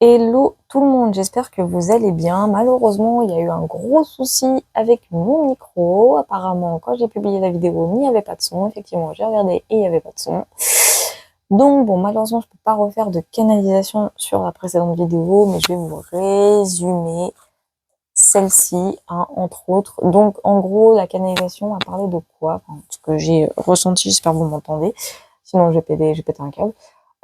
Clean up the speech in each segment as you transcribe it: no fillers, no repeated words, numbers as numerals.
Hello tout le monde, j'espère que vous allez bien. Malheureusement, il y a eu un gros souci avec mon micro. Apparemment, quand j'ai publié la vidéo, il n'y avait pas de son. Effectivement, j'ai regardé et il n'y avait pas de son. Donc bon, malheureusement, je ne peux pas refaire de canalisation sur la précédente vidéo, mais je vais vous résumer celle-ci, hein, entre autres. Donc en gros, la canalisation a parlé de quoi? Enfin, ce que j'ai ressenti, j'espère que vous m'entendez. Sinon, je vais péter un câble.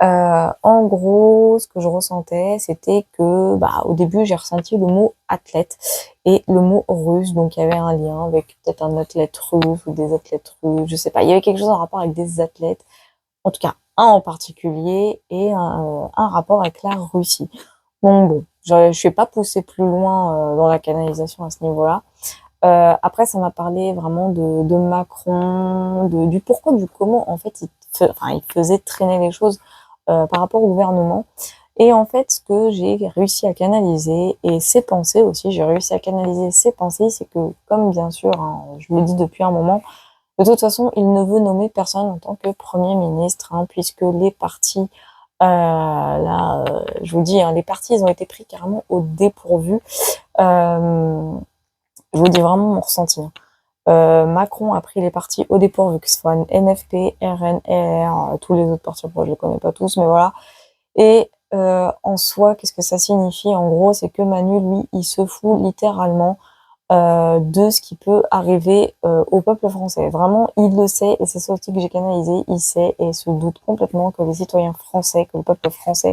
En gros, ce que je ressentais, c'était que, au début, j'ai ressenti le mot athlète et le mot russe. Donc, il y avait un lien avec peut-être un athlète russe ou des athlètes russes, je sais pas. Il y avait quelque chose en rapport avec des athlètes, en tout cas, un en particulier et un rapport avec la Russie. Donc bon, je suis pas poussée plus loin dans la canalisation à ce niveau-là. Après, ça m'a parlé vraiment de Macron, du pourquoi, du comment, en fait, il faisait traîner les choses par rapport au gouvernement. Et en fait, ce que j'ai réussi à canaliser, et ses pensées aussi, j'ai réussi à canaliser ses pensées, c'est que, comme bien sûr, hein, je le dis depuis un moment, de toute façon, il ne veut nommer personne en tant que Premier ministre, hein, puisque les partis, je vous dis, hein, les partis, ils ont été pris carrément au dépourvu. Je vous dis vraiment mon ressenti, hein. Macron a pris les partis au dépourvu, que ce soit NFP, RN, LR, tous les autres partis, moi je les connais pas tous, mais voilà. Et en soi, qu'est-ce que ça signifie? En gros, c'est que Manu, lui, il se fout littéralement de ce qui peut arriver au peuple français. Vraiment, il le sait, et c'est ça aussi que j'ai canalisé, il sait et se doute complètement que les citoyens français, que le peuple français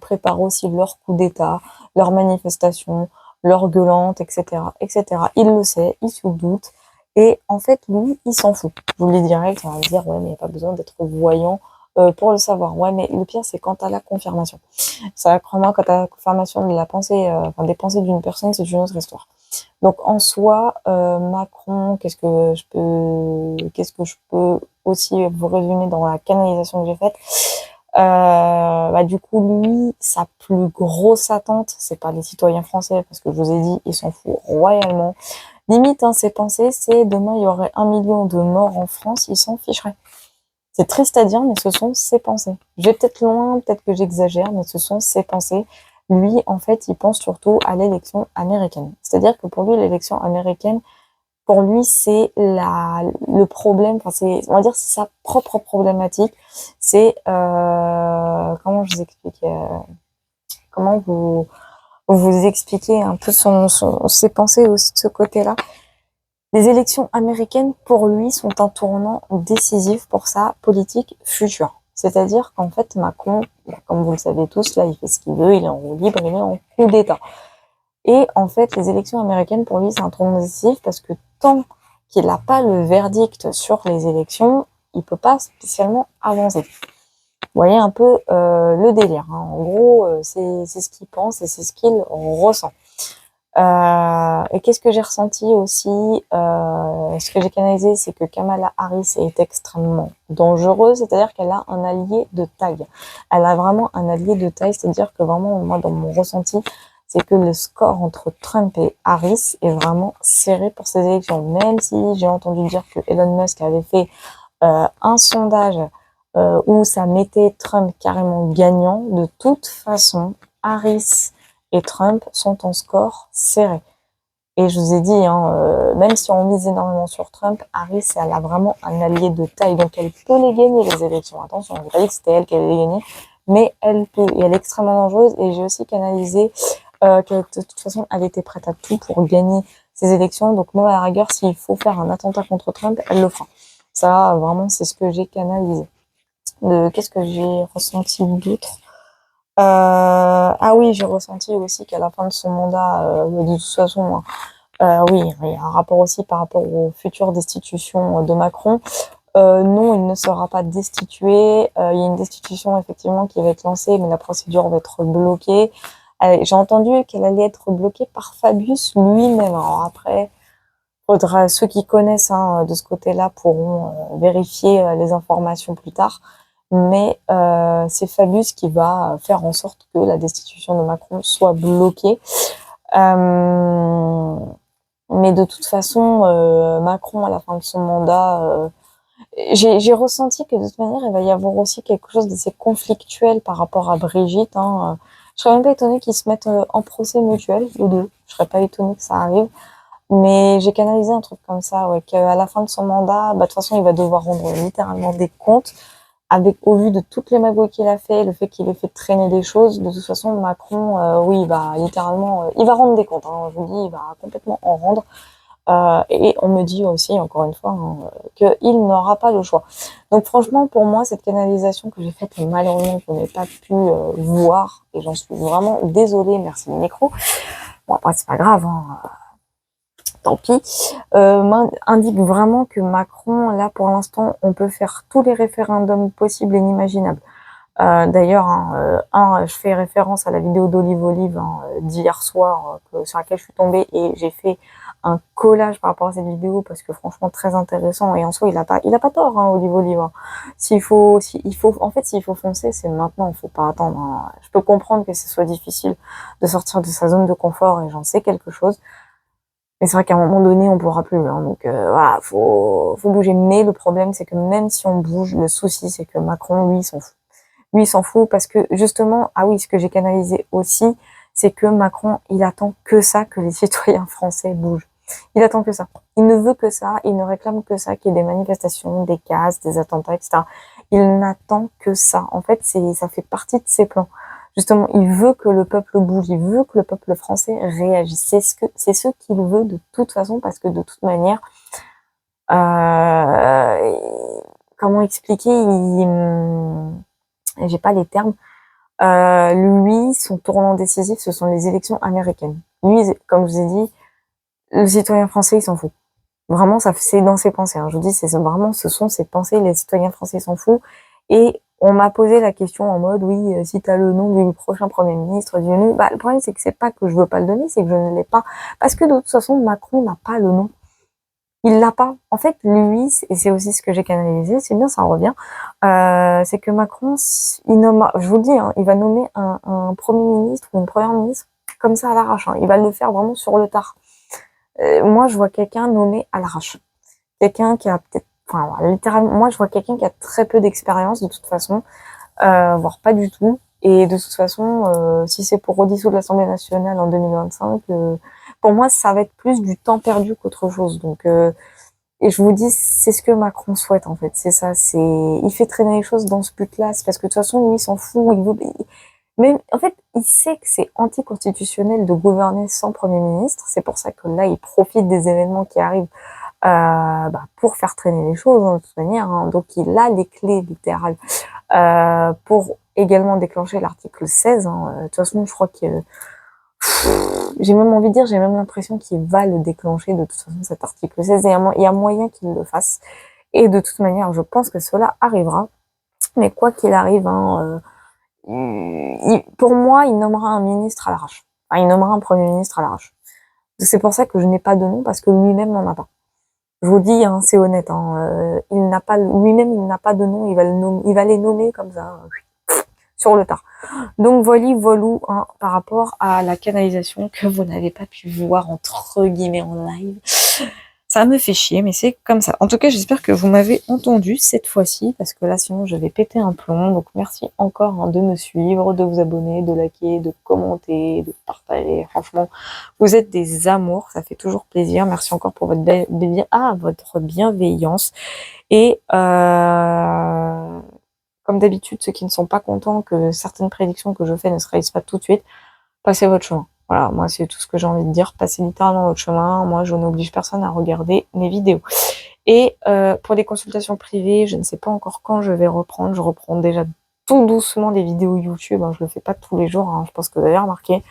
prépare aussi leur coup d'État, leurs manifestations, leurs gueulantes, etc., etc. Il le sait, il se doute, et en fait, lui, il s'en fout. Je vous le dis direct, on va me dire, ouais, mais il n'y a pas besoin d'être voyant pour le savoir. Ouais, mais le pire, c'est quand t'as la confirmation. Ça, crois-moi, quand t'as la confirmation de la pensée, des pensées d'une personne, c'est une autre histoire. Donc en soi, Macron, qu'est-ce que je peux aussi vous résumer dans la canalisation que j'ai faite. Du coup, lui, sa plus grosse attente, c'est pas les citoyens français, parce que je vous ai dit, il s'en fout royalement. Limite, hein, ses pensées, c'est demain il y aurait 1 million de morts en France, il s'en ficherait. C'est triste à dire, mais ce sont ses pensées. Je vais peut-être loin, peut-être que j'exagère, mais ce sont ses pensées. Lui, en fait, il pense surtout à l'élection américaine. C'est-à-dire que pour lui, l'élection américaine, pour lui, c'est le problème, on va dire, c'est sa propre problématique. C'est, comment je vous explique, comment vous expliquer un peu ses pensées aussi de ce côté-là. Les élections américaines, pour lui, sont un tournant décisif pour sa politique future. C'est-à-dire qu'en fait, Macron, comme vous le savez tous, là, il fait ce qu'il veut, il est en roue libre, il est en coup d'État. Et en fait, les élections américaines, pour lui, c'est un tournant décisif parce que tant qu'il n'a pas le verdict sur les élections, il peut pas spécialement avancer. Vous voyez un peu le délire, hein. En gros, c'est ce qu'il pense et c'est ce qu'il ressent. Et qu'est-ce que j'ai ressenti aussi, ce que j'ai canalisé, c'est que Kamala Harris est extrêmement dangereuse, c'est-à-dire qu'elle a un allié de taille. Elle a vraiment un allié de taille, c'est-à-dire que vraiment, moi, dans mon ressenti, c'est que le score entre Trump et Harris est vraiment serré pour ces élections. Même si j'ai entendu dire que Elon Musk avait fait un sondage où ça mettait Trump carrément gagnant, de toute façon, Harris et Trump sont en score serré. Et je vous ai dit, hein, même si on mise énormément sur Trump, Harris, elle a vraiment un allié de taille, donc elle peut les gagner, les élections. Attention, je n'ai pas dit que c'était elle qui allait les gagner, mais elle peut, et elle est extrêmement dangereuse, et j'ai aussi canalisé que de toute façon, elle était prête à tout pour gagner ces élections, donc moi, à la rigueur, s'il faut faire un attentat contre Trump, elle le fera. Ça, vraiment, c'est ce que j'ai canalisé. Qu'est-ce que j'ai ressenti d'autre? Ah oui, j'ai ressenti aussi qu'à la fin de son mandat, de toute façon, oui, il y a un rapport aussi par rapport aux futures destitutions de Macron. Non, il ne sera pas destitué. Il y a une destitution effectivement qui va être lancée, mais la procédure va être bloquée. J'ai entendu qu'elle allait être bloquée par Fabius lui-même. Alors après, ceux qui connaissent, hein, de ce côté-là pourront vérifier les informations plus tard. Mais c'est Fabius qui va faire en sorte que la destitution de Macron soit bloquée. Mais de toute façon, Macron, à la fin de son mandat, j'ai ressenti que de toute manière, il va y avoir aussi quelque chose d'assez conflictuel par rapport à Brigitte, hein. Je serais même pas étonnée qu'ils se mettent en procès mutuel, les deux. Je serais pas étonnée que ça arrive. Mais j'ai canalisé un truc comme ça, ouais, qu'à la fin de son mandat, bah, de toute façon, il va devoir rendre littéralement des comptes. Avec, au vu de toutes les magouilles qu'il a fait, le fait qu'il ait fait traîner des choses, de toute façon, Macron, oui, bah, littéralement, il va rendre des comptes, hein, je vous dis, il va complètement en rendre. Et on me dit aussi, encore une fois, hein, qu'il n'aura pas le choix. Donc franchement, pour moi, cette canalisation que j'ai faite, et malheureusement, je n'ai pas pu voir, et j'en suis vraiment désolée, merci le micro. Bon, après, c'est pas grave, hein, tant pis, indique vraiment que Macron, là, pour l'instant, on peut faire tous les référendums possibles et inimaginables. D'ailleurs, hein, je fais référence à la vidéo d'Olive Olive hein, d'hier soir sur laquelle je suis tombée et j'ai fait un collage par rapport à cette vidéo parce que franchement très intéressant et en soi il a pas tort hein, Olive Olive. Hein. En fait s'il faut foncer c'est maintenant, il faut pas attendre. Hein. Je peux comprendre que ce soit difficile de sortir de sa zone de confort et j'en sais quelque chose. Mais c'est vrai qu'à un moment donné, on pourra plus. Hein, donc voilà, faut bouger. Mais le problème, c'est que même si on bouge, le souci, c'est que Macron, lui, il s'en fout. Lui, il s'en fout parce que justement, ah oui, ce que j'ai canalisé aussi, c'est que Macron, il attend que ça, que les citoyens français bougent. Il attend que ça. Il ne veut que ça, il ne réclame que ça, qu'il y ait des manifestations, des casses, des attentats, etc. Il n'attend que ça. En fait, ça fait partie de ses plans. Justement, il veut que le peuple bouge, il veut que le peuple français réagisse. C'est ce qu'il veut de toute façon, parce que de toute manière, euh, comment expliquer, j'ai pas les termes. Lui, son tournant décisif, ce sont les élections américaines. Lui, comme je vous ai dit, le citoyen français, il s'en fout. Vraiment, ça, c'est dans ses pensées. Hein. Je vous dis, c'est vraiment, ce sont ses pensées. Les citoyens français s'en foutent. Et on m'a posé la question en mode, oui, si t'as le nom du prochain premier ministre, bah, le problème, c'est que c'est pas que je veux pas le donner, c'est que je ne l'ai pas. Parce que de toute façon, Macron n'a pas le nom. Il l'a pas. En fait, lui, et c'est aussi ce que j'ai canalisé, c'est bien, ça en revient, c'est que Macron, il nomme, je vous le dis, hein, il va nommer un premier ministre ou une première ministre comme ça à l'arrache. Hein. Il va le faire vraiment sur le tard. Moi, je vois quelqu'un nommé à l'arrache. Quelqu'un qui a peut-être, enfin, littéralement, moi, je vois quelqu'un qui a très peu d'expérience de toute façon, voire pas du tout. Et de toute façon, si c'est pour redissoudre l'Assemblée nationale en 2025, pour moi, ça va être plus du temps perdu qu'autre chose. Donc, et je vous dis, c'est ce que Macron souhaite en fait. C'est ça. Il fait traîner les choses dans ce but-là. C'est parce que de toute façon, lui, il s'en fout. Mais en fait, il sait que c'est anticonstitutionnel de gouverner sans Premier ministre. C'est pour ça que là, il profite des événements qui arrivent pour faire traîner les choses, hein, de toute manière. Hein. Donc, il a les clés littérales pour également déclencher l'article 16. Hein. De toute façon, je crois que j'ai même envie de dire, j'ai même l'impression qu'il va le déclencher de toute façon, cet article 16. Il y a moyen qu'il le fasse. Et de toute manière, je pense que cela arrivera. Mais quoi qu'il arrive, hein, pour moi, il nommera un ministre à l'arrache. Enfin, il nommera un premier ministre à l'arrache. C'est pour ça que je n'ai pas de nom, parce que lui-même n'en a pas. Je vous dis, hein, c'est honnête. Hein, il n'a pas lui-même, il n'a pas de nom. Il va les nommer comme ça, sur le tard. Donc voilou, hein, par rapport à la canalisation que vous n'avez pas pu voir entre guillemets en live. Ça me fait chier, mais c'est comme ça. En tout cas, j'espère que vous m'avez entendu cette fois-ci, parce que là, sinon, je vais péter un plomb. Donc, merci encore hein, de me suivre, de vous abonner, de liker, de commenter, de partager. Franchement, vous êtes des amours, ça fait toujours plaisir. Merci encore pour votre, votre bienveillance. Et comme d'habitude, ceux qui ne sont pas contents que certaines prédictions que je fais ne se réalisent pas tout de suite, passez votre chemin. Voilà, moi c'est tout ce que j'ai envie de dire. Passez littéralement votre chemin. Moi, je n'oblige personne à regarder mes vidéos. Et pour les consultations privées, je ne sais pas encore quand je vais reprendre. Je reprends déjà tout doucement les vidéos YouTube. Hein. Je le fais pas tous les jours. Hein. Je pense que vous avez remarqué.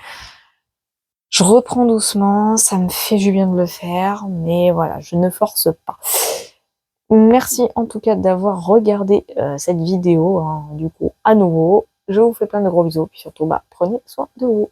Je reprends doucement. Ça me fait du bien de le faire, mais voilà, je ne force pas. Merci en tout cas d'avoir regardé cette vidéo. Hein, du coup, à nouveau, je vous fais plein de gros bisous. Puis surtout, prenez soin de vous.